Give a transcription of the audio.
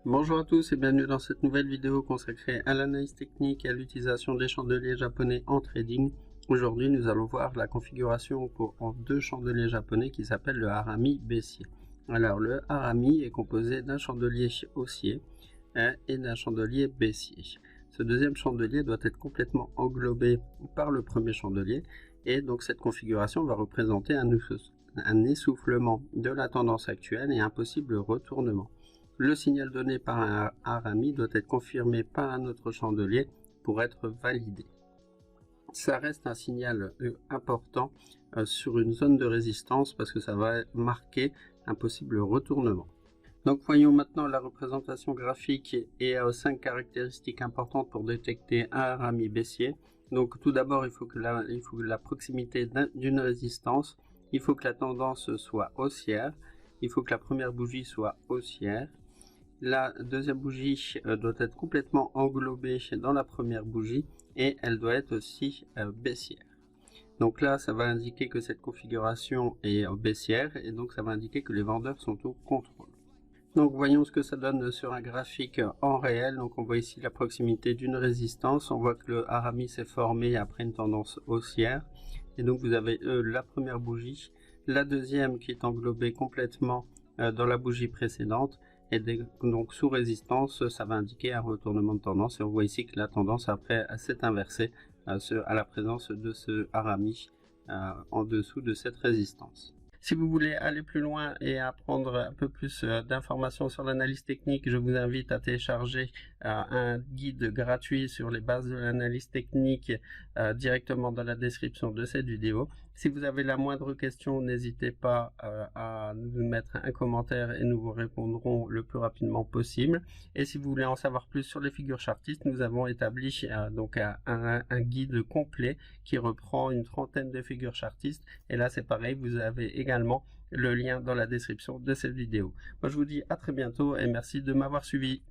Bonjour à tous et bienvenue dans cette nouvelle vidéo consacrée à l'analyse technique et à l'utilisation des chandeliers japonais en trading. Aujourd'hui, nous allons voir la configuration en deux chandeliers japonais qui s'appellent le harami baissier. Alors, le harami est composé d'un chandelier haussier et d'un chandelier baissier. Ce deuxième chandelier doit être complètement englobé par le premier chandelier et donc cette configuration va représenter un essoufflement de la tendance actuelle et un possible retournement. Le signal donné par un harami doit être confirmé par un autre chandelier pour être validé. Ça reste un signal important sur une zone de résistance parce que ça va marquer un possible retournement. Donc voyons maintenant la représentation graphique et 5 caractéristiques importantes pour détecter un harami baissier. Donc tout d'abord il faut que la proximité d'une résistance, il faut que la tendance soit haussière, il faut que la première bougie soit haussière. La deuxième bougie doit être complètement englobée dans la première bougie et elle doit être aussi baissière. Donc là, ça va indiquer que cette configuration est baissière et donc ça va indiquer que les vendeurs sont au contrôle. Donc voyons ce que ça donne sur un graphique en réel. Donc on voit ici la proximité d'une résistance. On voit que le harami s'est formé après une tendance haussière. Et donc vous avez la première bougie, la deuxième qui est englobée complètement dans la bougie précédente. Et donc sous résistance, ça va indiquer un retournement de tendance. Et on voit ici que la tendance après s'est inversée à la présence de ce harami en dessous de cette résistance. Si vous voulez aller plus loin et apprendre un peu plus d'informations sur l'analyse technique, je vous invite à télécharger un guide gratuit sur les bases de l'analyse technique directement dans la description de cette vidéo. Si vous avez la moindre question, n'hésitez pas à nous mettre un commentaire et nous vous répondrons le plus rapidement possible. Et si vous voulez en savoir plus sur les figures chartistes, nous avons établi donc un guide complet qui reprend une trentaine de figures chartistes. Et là, c'est pareil, vous avez également le lien dans la description de cette vidéo. Moi, je vous dis à très bientôt et merci de m'avoir suivi.